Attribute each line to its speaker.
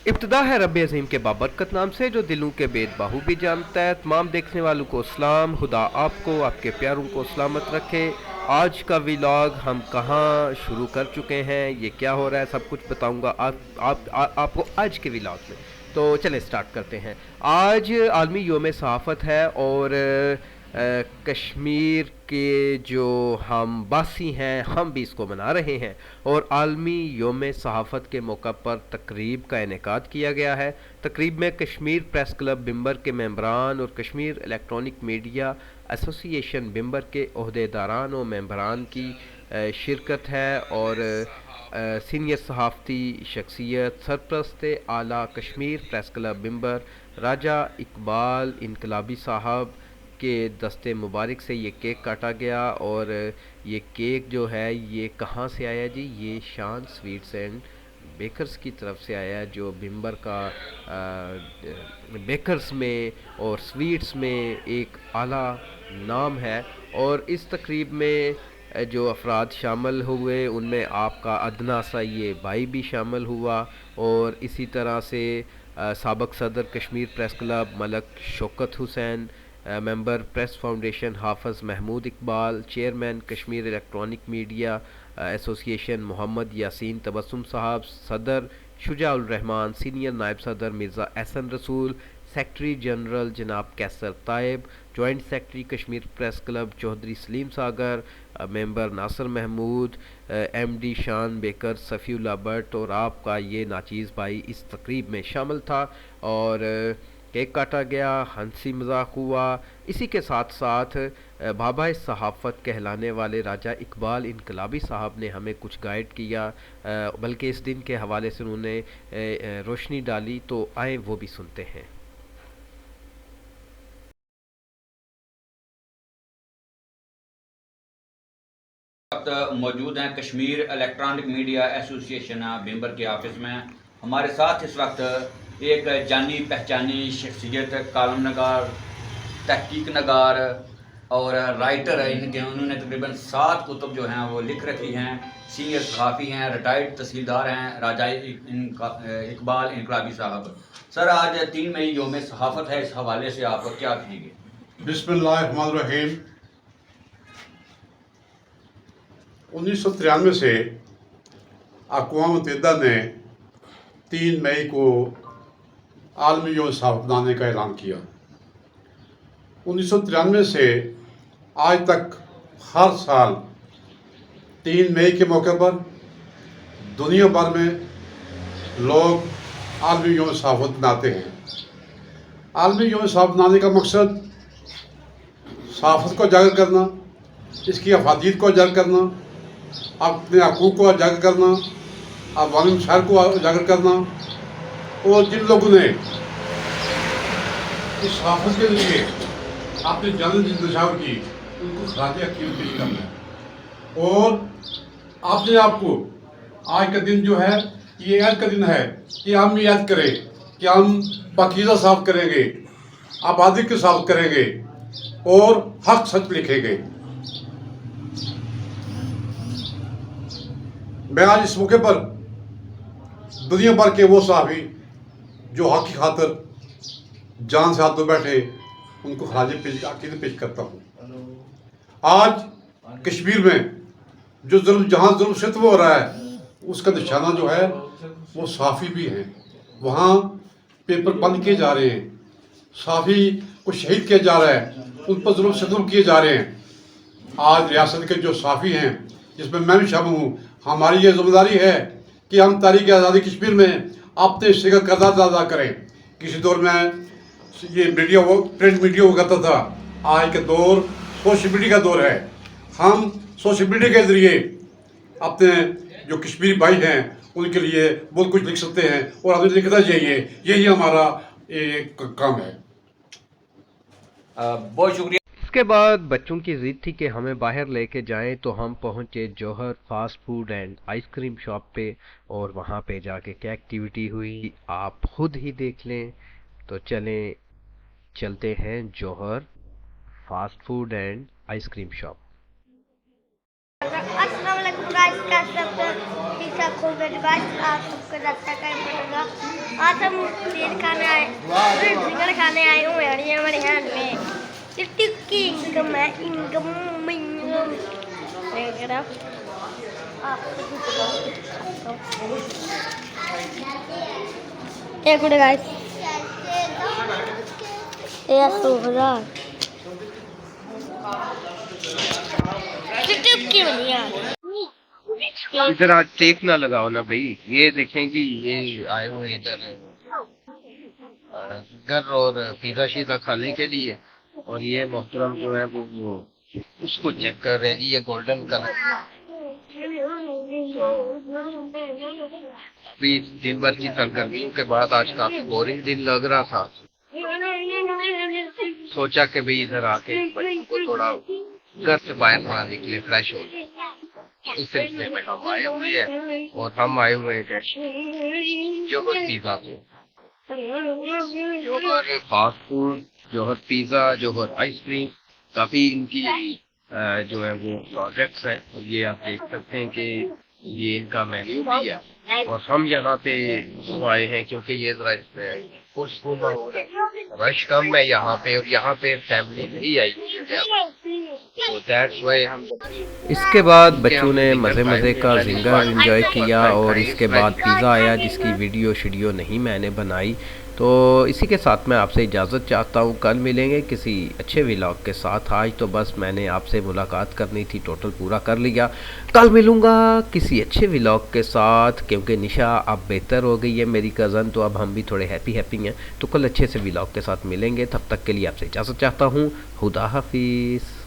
Speaker 1: इब्तिदा है रब अज़ीम के बाबरकत नाम से जो दिलों के बेद बाहू भी जानता है। तमाम देखने वालों को सलाम। खुदा आपको आपके प्यारों को सलामत रखे। आज का व्लॉग हम कहाँ शुरू कर चुके हैं, ये क्या हो रहा है, सब कुछ बताऊंगा आपको आज के व्लॉग में। तो चले स्टार्ट करते हैं। आज आलमी योम सहाफ़त है और कश्मीर के जो हम बासी हैं हम भी इसको मना रहे हैं और आलमी योम सहाफ़त के मौका पर तकरीब का इनेकाद किया गया है। तकरीब में कश्मीर प्रेस क्लब बिम्बर के मेंबरान और कश्मीर इलेक्ट्रॉनिक मीडिया एसोसिएशन बिम्बर के अहदेदारान और मेंबरान की शिरकत है और सीनियर सहाफ़ती शख्सियत सरप्रस्त आला कश्मीर प्रेस क्लब बिम्बर राजा इकबाल इनकलाबी साहब के दस्ते मुबारक से ये केक काटा गया। और ये केक जो है ये कहाँ से आया जी? ये शान स्वीट्स एंड बेकर्स की तरफ से आया, जो बिम्बर का बेकर्स में और स्वीट्स में एक आला नाम है। और इस तकरीब में जो अफराद शामिल हुए उनमें आपका अदना सा ये भाई भी शामिल हुआ और इसी तरह से साबिक़ सदर Kashmir press club Malak Shaukat Hussain, member press foundation Hafiz Mahmood Iqbal, chairman Kashmir electronic media association Mohammad Yasin Tabassum sahab, सदर शुजा उल रहमान, सीनियर नायब सदर मिर्ज़ा एहसन रसूल, सेक्रेटरी जनरल जनाब Kaiser Taib, joint secretary Kashmir press club Chaudhary Saleem Sagar, member Nasir Mahmood, MD Shan Baker, Safiullah Bhat और आपका ये नाचीज़ भाई इस तकरीब में शामिल था। और केक काटा गया, हंसी मजाक हुआ। इसी के साथ साथ बाबा सहाफ़त कहलाने वाले राजा इकबाल इनकलाबी साहब ने हमें कुछ गाइड किया, बल्कि इस दिन के हवाले से उन्होंने रोशनी डाली। तो आए वो भी सुनते हैं।
Speaker 2: वक्त मौजूद हैं कश्मीर इलेक्ट्रॉनिक मीडिया एसोसिएशन बिम्बर के ऑफिस में। हमारे साथ इस वक्त एक जानी पहचानी शख्सियत, कालम नगार, तहकीक नगार और राइटर है। उन्होंने तकरीबन 7 कुतुब जो हैं वो लिख रखी हैं। सीनियर सहाफ़ी हैं, रिटायर्ड तहसीलदार हैं, राजा इकबाल इनकलाबी साहब। सर, आज 3 मई योम सहाफ़त है, इस हवाले से आप क्या कहेंगे?
Speaker 3: बिस्मिल्लाहिर्रहमानिर्रहीम। 1993 से अक़वाम मुत्तहिदा ने 3 मई को आलमी योम सहाफ़त मनाने का ऐलान किया। 1993 से आज तक हर साल 3 मई के मौके पर दुनिया भर में लोग आलमी योम सहाफ़त मनाते हैं। आलमी योम सहाफ़त मनाने का मकसद सहाफ़त को उजागर करना, इसकी अफादियत को उजागर करना, अपने हकूक़ को उजागर करना, अवामी मसाइल को उजागर करना और जिन लोगों ने इस सहाफ़त के लिए अपनी जान निछावर की उनको खराज अक़ीदत पेश करना। और अपने आप को आज का दिन जो है ये याद का दिन है कि हम याद करें कि हम पाकीज़ा साफ़ करेंगे, आबादी के साफ़ करेंगे और हक सच लिखेंगे। मैं आज इस मौके पर दुनिया भर के वो सहाफ़ी जो हक की खातिर जान से हाथ धो बैठे उनको खराज अक़ीदत पेश करता हूँ। आज कश्मीर में जो जुल्म, जहाँ जुल्म सितम हो रहा है उसका निशाना जो है वो सहाफ़ी भी हैं। वहाँ पेपर बंद किए जा रहे हैं, सहाफ़ी को शहीद किया जा रहा है, उन पर जुल्म सितम किए जा रहे हैं। आज रियासत के जो सहाफ़ी हैं जिसमें मैं भी शामिल हूँ, हमारी ये जिम्मेदारी है कि हम तारीख़ आज़ादी कश्मीर में अपने हिस्से का किरदार अदा करें। किसी दौर में ये मीडिया वो प्रिंट मीडिया हुआ करता था, आज के दौर सोशल मीडिया का दौर है। हम सोशल मीडिया के ज़रिए अपने जो कश्मीरी भाई हैं उनके लिए बहुत कुछ लिख सकते हैं और हमें लिखना चाहिए। यही हमारा एक काम है।
Speaker 2: बहुत शुक्रिया।
Speaker 1: इसके बाद बच्चों की ज़िद थी कि हमें बाहर लेके जाएं, तो हम पहुंचे Jauhar fast food and ice cream shop पे और वहां पे जाके क्या एक्टिविटी हुई आप खुद ही देख लें। तो चलते हैं Jauhar fast food and ice cream shop.
Speaker 4: अस्सलाम वालेकुम गाइस, कैसे हैं आप सब? ठीक निशा खोबर रिवाज आप सबको लगता है पड़ेगा। आज हम खीर खाने आए, चिकन खाने आए हुए हैं। ये हमारे हैंड में टिक्की इनकम है, इनकम एक मिनट गाइस, ये 100,000 टिक्की बनी है।
Speaker 1: इधर आज टेक ना लगाओ ना भाई, ये देखें कि ये आए हुए इधर बर्गर और पिज़्ज़ा शीज़ा खाने के लिए, और ये मोहतरम जो है वो उसको चेक कर रहे हैं। ये गोल्डन कलर अभी दिन भर की सरगर्मियों के बाद आज काफी बोरिंग दिन लग रहा था। सोचा कि भाई इधर आके बच्चों को थोड़ा घर से बाहर थोड़ा निकले, फ्रेश हो जाए। इस सिलसिले में हम आए हुए हैं, और हम आए हुए हैं जोहर पिज़्ज़ा पे। जोहर फास्ट फूड, जोहर पिज़्ज़ा, जोहर आइसक्रीम, काफी इनकी जो है वो प्रोजेक्ट्स हैं। और ये आप देख सकते हैं कि ये इनका मेन्यू भी है, और हम यहाँ पे आए हैं क्योंकि ये जरा इसमें रश कम है यहाँ पे, और यहाँ पे फैमिली नहीं आई है, तो दैट्स व्हाई हम। इसके बाद बच्चों ने मज़े मज़े का जिंगा एंजॉय किया, और इसके बाद पिज़्ज़ा आया जिसकी वीडियो शीडियो नहीं मैंने बनाई। तो इसी के साथ मैं आपसे इजाज़त चाहता हूँ। कल मिलेंगे किसी अच्छे व्लॉग के साथ। आज तो बस मैंने आपसे मुलाकात करनी थी, टोटल पूरा कर लिया। कल मिलूँगा किसी अच्छे व्लॉग के साथ, क्योंकि निशा अब बेहतर हो गई है मेरी कज़न, तो अब हम भी थोड़े हैप्पी हैं। तो कल अच्छे से व्लॉग के साथ मिलेंगे। तब तक के लिए आपसे इजाज़त चाहता हूँ। खुदा हाफिज़।